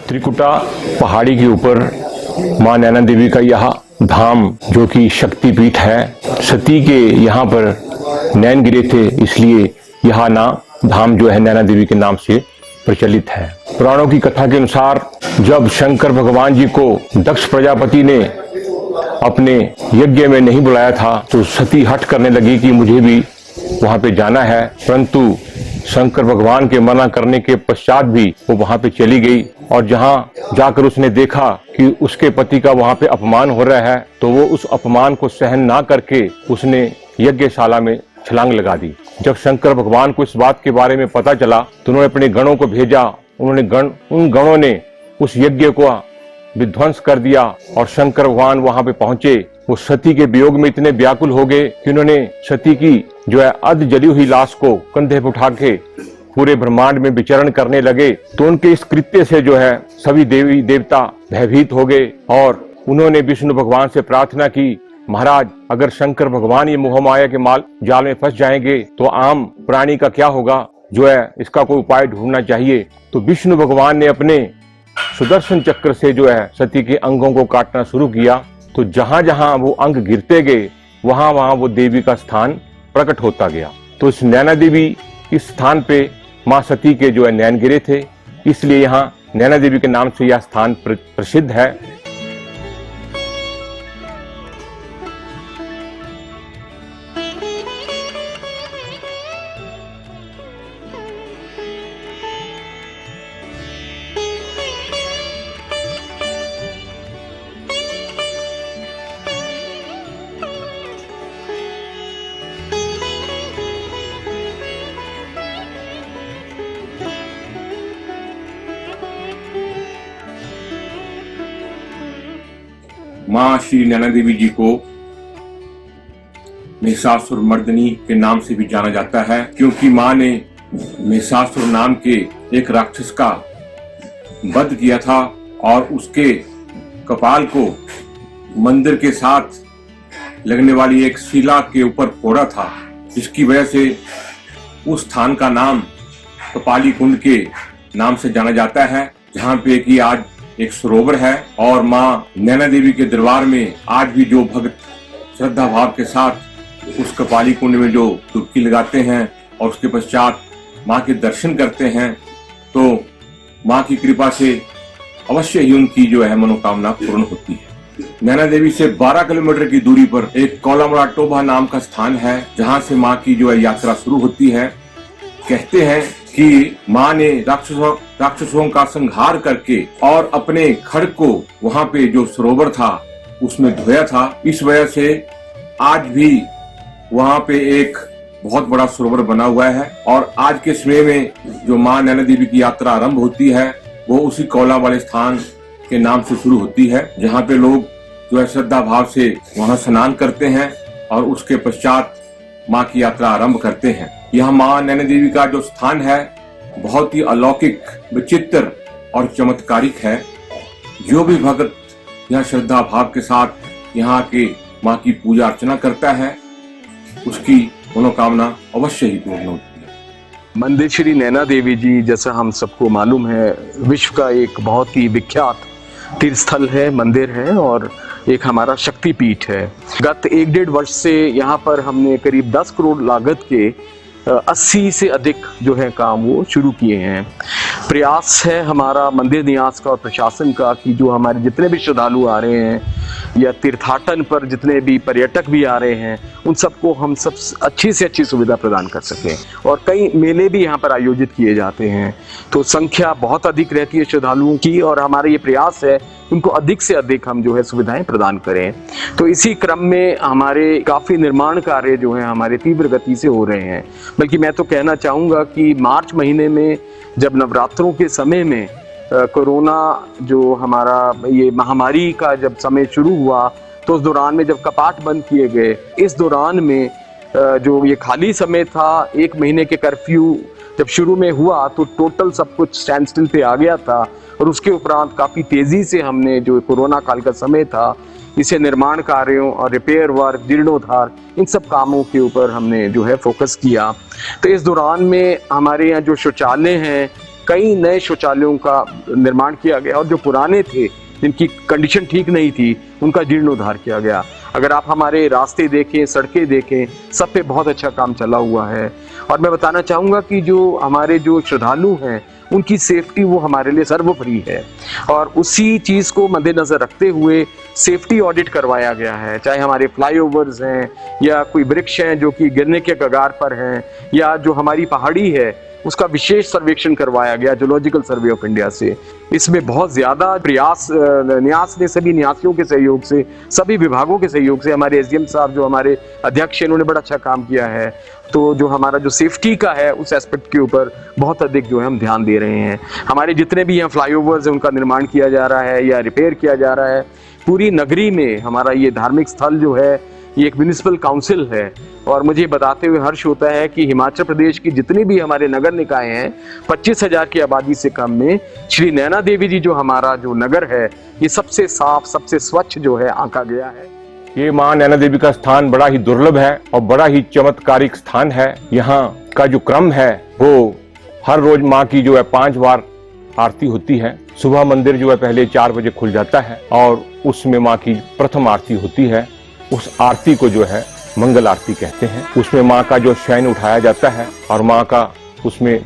त्रिकुटा पहाड़ी के ऊपर मां नैना देवी का यह धाम जो कि शक्तिपीठ है, सती के यहाँ पर नैन गिरे थे, इसलिए यह धाम जो है नैना देवी के नाम से प्रचलित है। पुराणों की कथा के अनुसार जब शंकर भगवान जी को दक्ष प्रजापति ने अपने यज्ञ में नहीं बुलाया था तो सती हठ करने लगी कि मुझे भी वहां पे जाना है, परंतु शंकर भगवान के मना करने के पश्चात भी वो वहां पे चली गई और जहां जाकर उसने देखा कि उसके पति का वहां पे अपमान हो रहा है तो वो उस अपमान को सहन ना करके उसने यज्ञशाला में छलांग लगा दी। जब शंकर भगवान को इस बात के बारे में पता चला तो उन्होंने अपने गणों को भेजा। उन गणों ने उस यज्ञ को विध्वंस कर दिया और शंकर भगवान वहां पे पहुंचे। वो सती के वियोग में इतने व्याकुल हो गए कि उन्होंने सती की जो है अध जली हुई लाश को कंधे पर उठा के पूरे ब्रह्मांड में विचरण करने लगे। तो उनके इस कृत्य से जो है सभी देवी देवता भयभीत हो गए और उन्होंने विष्णु भगवान से प्रार्थना की, महाराज अगर शंकर भगवान ये मोह माया के जाल में फंस जाएंगे तो आम प्राणी का क्या होगा, जो है इसका कोई उपाय ढूंढना चाहिए। तो विष्णु भगवान ने अपने सुदर्शन चक्र से जो है सती के अंगों को काटना शुरू किया। तो जहां जहां वो अंग गिरते गए वहां वहां वो देवी का स्थान प्रकट होता गया। तो इस नैना देवी इस स्थान पे मां सती के जो है नैन गिरे थे, इसलिए यहाँ नैना देवी के नाम से यह स्थान प्रसिद्ध है। मां श्री नैना देवी जी को महिषासुर मर्दनी के नाम से भी जाना जाता है, क्योंकि मां ने महिषासुर नाम के एक राक्षस का वध किया था और उसके कपाल को मंदिर के साथ लगने वाली एक शिला के ऊपर फोड़ा था। इसकी वजह से उस स्थान का नाम कपाली कुंड के नाम से जाना जाता है, जहाँ पे कि आज एक सरोवर है। और माँ नैना देवी के दरबार में आज भी जो भक्त श्रद्धा भाव के साथ उस कपाली कुंड में जो डुबकी लगाते हैं और उसके पश्चात माँ के दर्शन करते हैं तो माँ की कृपा से अवश्य ही उनकी जो है मनोकामना पूर्ण होती है। नैना देवी से 12 किलोमीटर की दूरी पर एक कौलामड़ा टोभा नाम का स्थान है, जहाँ से माँ की जो है यात्रा शुरू होती है। कहते हैं कि माँ ने राक्षसों का संहार करके और अपने खड्ग को वहाँ पे जो सरोवर था उसमें धोया था। इस वजह से आज भी वहाँ पे एक बहुत बड़ा सरोवर बना हुआ है और आज के समय में जो माँ नैना देवी की यात्रा आरंभ होती है वो उसी कौला वाले स्थान के नाम से शुरू होती है, जहाँ पे लोग जो है श्रद्धा भाव से वहाँ स्नान करते हैं और उसके पश्चात माँ की यात्रा आरंभ करते हैं। यह माँ नैना देवी का जो स्थान है बहुत ही अलौकिक, विचित्र और चमत्कारिक है। जो भी भक्त यहाँ श्रद्धा भाव के साथ यहाँ के माँ की पूजा अर्चना करता है उसकी मनोकामना अवश्य ही पूर्ण होती है। मंदिर श्री नैना देवी जी, जैसा हम सबको मालूम है, विश्व का एक बहुत ही विख्यात तीर्थ स्थल है, मंदिर है और एक हमारा शक्तिपीठ है। गत 1-1.5 वर्ष से यहाँ पर हमने करीब 10 करोड़ लागत के 80 से अधिक जो है काम वो शुरू किए हैं। प्रयास है हमारा मंदिर न्यास का और प्रशासन का कि जो हमारे जितने भी श्रद्धालु आ रहे हैं या तीर्थाटन पर जितने भी पर्यटक भी आ रहे हैं उन सबको हम सब अच्छी से अच्छी सुविधा प्रदान कर सकें। और कई मेले भी यहाँ पर आयोजित किए जाते हैं, तो संख्या बहुत अधिक रहती है श्रद्धालुओं की और हमारा ये प्रयास है उनको अधिक से अधिक हम जो है सुविधाएं प्रदान करें। तो इसी क्रम में हमारे काफ़ी निर्माण कार्य जो है हमारे तीव्र गति से हो रहे हैं। बल्कि मैं तो कहना चाहूँगा कि मार्च महीने में जब नवरात्रों के समय में कोरोना जो हमारा ये महामारी का जब समय शुरू हुआ तो उस दौरान में जब कपाट बंद किए गए, इस दौरान में जो ये खाली समय था, 1 महीने के कर्फ्यू जब शुरू में हुआ तो टोटल सब कुछ स्टैंड स्टिल पे आ गया था और उसके उपरांत काफ़ी तेज़ी से हमने जो कोरोना काल का समय था इसे निर्माण कार्यों और रिपेयर वर्क, जीर्णोद्धार, इन सब कामों के ऊपर हमने जो है फोकस किया। तो इस दौरान में हमारे यहाँ जो शौचालय हैं कई नए शौचालयों का निर्माण किया गया और जो पुराने थे जिनकी कंडीशन ठीक नहीं थी उनका जीर्णोद्धार किया गया। अगर आप हमारे रास्ते देखें, सड़कें देखें, सब पे बहुत अच्छा काम चला हुआ है। और मैं बताना चाहूँगा कि जो हमारे जो श्रद्धालु हैं उनकी सेफ्टी वो हमारे लिए सर्वोपरि है और उसी चीज़ को मद्देनज़र रखते हुए सेफ्टी ऑडिट करवाया गया है। चाहे हमारे फ्लाईओवर्स हैं या कोई वृक्ष हैं जो कि गिरने के कगार पर हैं या जो हमारी पहाड़ी है उसका विशेष सर्वेक्षण करवाया गया जूलॉजिकल सर्वे ऑफ इंडिया से। इसमें बहुत ज़्यादा प्रयास न्यास ने सभी न्यासियों के सहयोग से, सभी विभागों के सहयोग से, हमारे एसडीएम साहब जो हमारे अध्यक्ष हैं उन्होंने बड़ा अच्छा काम किया है। तो जो हमारा जो सेफ्टी का है उस एस्पेक्ट के ऊपर बहुत अधिक जो है हम ध्यान दे रहे हैं। हमारे जितने भी यहाँ फ्लाईओवर्स हैं उनका निर्माण किया जा रहा है या रिपेयर किया जा रहा है। पूरी नगरी में हमारा ये धार्मिक स्थल जो है ये एक म्युनिसिपल काउंसिल है और मुझे बताते हुए हर्ष होता है कि हिमाचल प्रदेश की जितनी भी हमारे नगर निकाय हैं 25,000 की आबादी से कम में श्री नैना देवी जी जो हमारा जो नगर है ये सबसे साफ, सबसे स्वच्छ जो है आंका गया है। ये मां नैना देवी का स्थान बड़ा ही दुर्लभ है और बड़ा ही चमत्कारिक स्थान है। यहाँ का जो क्रम है वो हर रोज मां की जो है 5 बार आरती होती है। सुबह मंदिर जो है पहले 4 बजे खुल जाता है और उसमें मां की प्रथम आरती होती है। उस आरती को जो है मंगल आरती कहते हैं। उसमें मां का जो शयन उठाया जाता है और मां का उसमें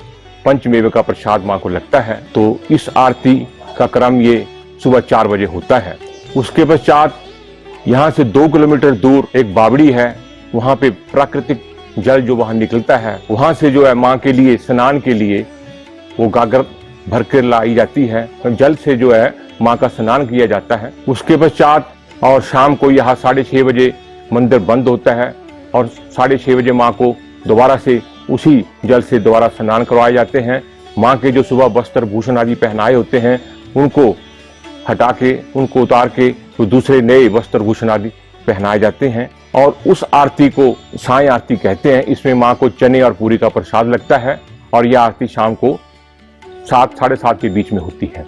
पंचमेवे का प्रसाद मां को लगता है। तो इस आरती का क्रम ये सुबह 4 बजे होता है। उसके पश्चात यहाँ से 2 किलोमीटर दूर एक बावड़ी है, वहाँ पे प्राकृतिक जल जो वहाँ निकलता है, वहाँ से जो है माँ के लिए स्नान के लिए वो गागर भर कर लाई जाती है। तो जल से जो है माँ का स्नान किया जाता है। उसके पश्चात और शाम को यहाँ 6:30 बजे मंदिर बंद होता है और 6:30 बजे माँ को दोबारा से उसी जल से दोबारा स्नान करवाए जाते हैं। माँ के जो सुबह वस्त्र भूषण आदि पहनाए होते हैं उनको हटा के, उनको उतार के तो दूसरे नए वस्त्र भूषण आदि पहनाए जाते हैं और उस आरती को साई आरती कहते हैं। इसमें माँ को चने और पूरी का प्रसाद लगता है और यह आरती शाम को 7, 7:30 के बीच में होती है।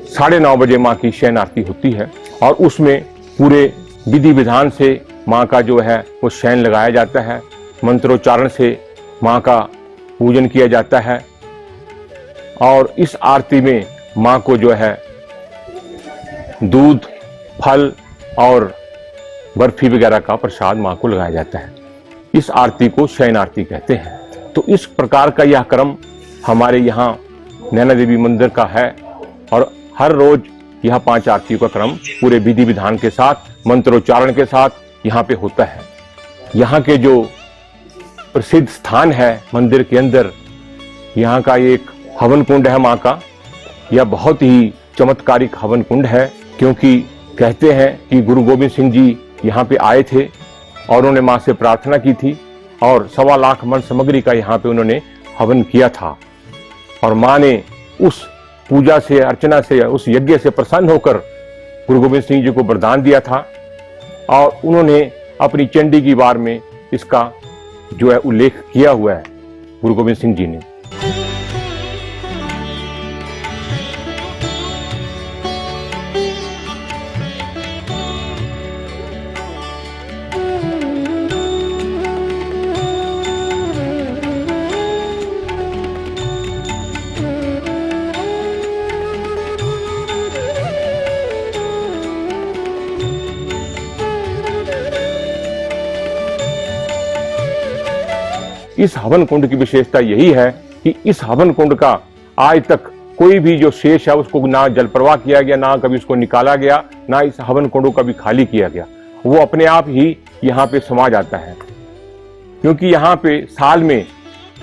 9:30 बजे माँ की शयन आरती होती है और उसमें पूरे विधि विधान से माँ का जो है वो शयन लगाया जाता है। मंत्रोच्चारण से माँ का पूजन किया जाता है और इस आरती में माँ को जो है दूध, फल और बर्फी वगैरह का प्रसाद माँ को लगाया जाता है। इस आरती को शयन आरती कहते हैं। तो इस प्रकार का यह क्रम हमारे यहाँ नैना देवी मंदिर का है और हर रोज यह 5 आरती का क्रम पूरे विधि विधान के साथ, मंत्रोच्चारण के साथ यहाँ पे होता है। यहाँ के जो प्रसिद्ध स्थान है मंदिर के अंदर, यहाँ का एक हवन कुंड है माँ का। यह बहुत ही चमत्कारिक हवन कुंड है क्योंकि कहते हैं कि गुरु गोविंद सिंह जी यहाँ पे आए थे और उन्होंने माँ से प्रार्थना की थी और 1.25 लाख मन सामग्री का यहाँ पे उन्होंने हवन किया था और माँ ने उस पूजा से, अर्चना से, उस यज्ञ से प्रसन्न होकर गुरु गोविंद सिंह जी को वरदान दिया था और उन्होंने अपनी चंडी की वार में इसका जो है उल्लेख किया हुआ है गुरु गोविंद सिंह जी ने। इस हवन कुंड की विशेषता यही है कि इस हवन कुंड का आज तक कोई भी जो शेष है उसको ना जल प्रवाह किया गया, ना कभी उसको निकाला गया, ना इस हवन कुंड को कभी खाली किया गया। वो अपने आप ही यहाँ पे समा जाता है क्योंकि यहाँ पे साल में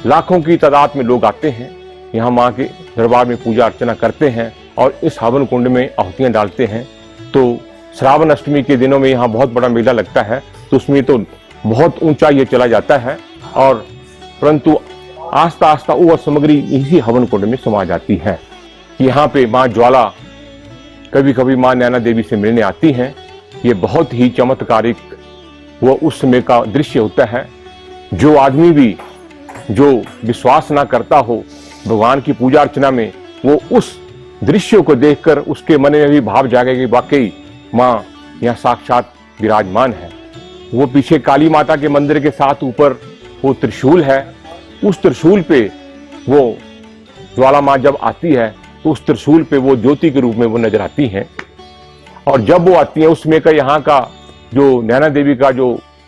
लाखों की तादाद में लोग आते हैं, यहाँ माँ के दरबार में पूजा अर्चना करते हैं और इस हवन कुंड में आहुतियाँ डालते हैं। तो श्रावण अष्टमी के दिनों में यहाँ बहुत बड़ा मेला लगता है तो उसमें तो बहुत ऊंचा ये चला जाता है और परंतु आस्ता आस्ता वो सामग्री इसी हवन कुंड में समा जाती है। यहाँ पे माँ ज्वाला कभी कभी माँ नैना देवी से मिलने आती हैं। ये बहुत ही चमत्कारिक वो उस समय का दृश्य होता है। जो आदमी भी जो विश्वास ना करता हो भगवान की पूजा अर्चना में, वो उस दृश्य को देखकर उसके मन में भी भाव जागेगा कि वाकई माँ यहाँ साक्षात विराजमान है। वो पीछे काली माता के मंदिर के साथ ऊपर वो त्रिशूल है, उस त्रिशूल पे वो ज्वाला माँ जब आती है तो उस त्रिशूल पे वो ज्योति के रूप में वो नजर आती हैं। और जब वो आती है उस समय का यहाँ का जो नैना देवी का जो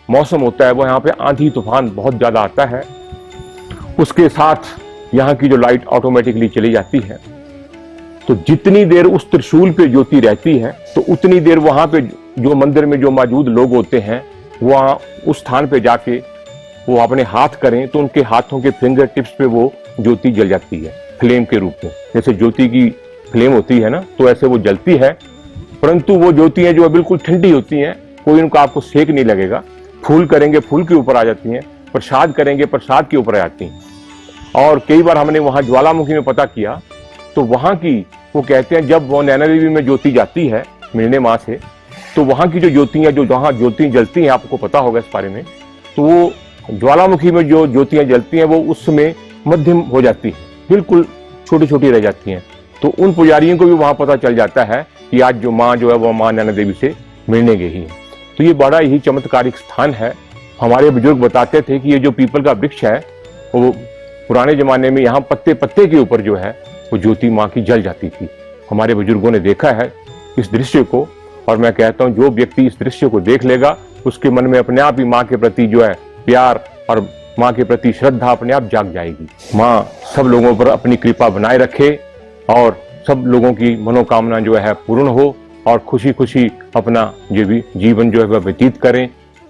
मौसम होता है वो यहाँ पे आंधी तूफान बहुत ज्यादा आता है। उसके साथ यहाँ की जो लाइट ऑटोमेटिकली चली जाती है। तो जितनी देर उस त्रिशूल पे ज्योति रहती है तो उतनी देर वहां पे जो मंदिर में जो मौजूद लोग होते हैं वहां उस स्थान पे जाके वो अपने हाथ करें तो उनके हाथों के फिंगर टिप्स पे वो ज्योति जल जाती है फ्लेम के रूप में। जैसे ज्योति की फ्लेम होती है ना, तो ऐसे वो जलती है। परंतु वो ज्योतियां जो है बिल्कुल ठंडी होती हैं, कोई उनका आपको सेक नहीं लगेगा। फूल करेंगे फूल के ऊपर आ जाती हैं, प्रसाद करेंगे प्रसाद के ऊपर आ जाती हैं। और कई बार हमने वहां ज्वालामुखी में पता किया तो वहां की वो कहते हैं जब वो नैना देवी में ज्योति जाती है मिलने माँ से, तो वहां की जो ज्योतियां जो जहां ज्योति जलती हैं, आपको पता होगा इस बारे में, तो वो ज्वालामुखी में जो ज्योतियां जलती हैं वो उस समय मध्यम हो जाती है, बिल्कुल छोटी छोटी रह जाती हैं। तो उन पुजारियों को भी वहां पता चल जाता है कि आज जो माँ जो है वो माँ नैना देवी से मिलने गई है। तो ये बड़ा ही चमत्कारिक स्थान है। हमारे बुजुर्ग बताते थे कि ये जो पीपल का वृक्ष है वो पुराने जमाने में यहाँ पत्ते पत्ते के ऊपर जो है वो ज्योति माँ की जल जाती थी। हमारे बुजुर्गों ने देखा है इस दृश्य को, और मैं कहता हूँ जो व्यक्ति इस दृश्य को देख लेगा उसके मन में अपने आप ही माँ के प्रति जो है प्यार और माँ के प्रति श्रद्धा अपने आप जाग जाएगी। माँ सब लोगों पर अपनी कृपा बनाए रखे और सब लोगों की मनोकामना जो है पूर्ण हो और खुशी खुशी अपना जीवन जो है वह व्यतीत करें।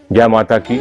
जय माता की।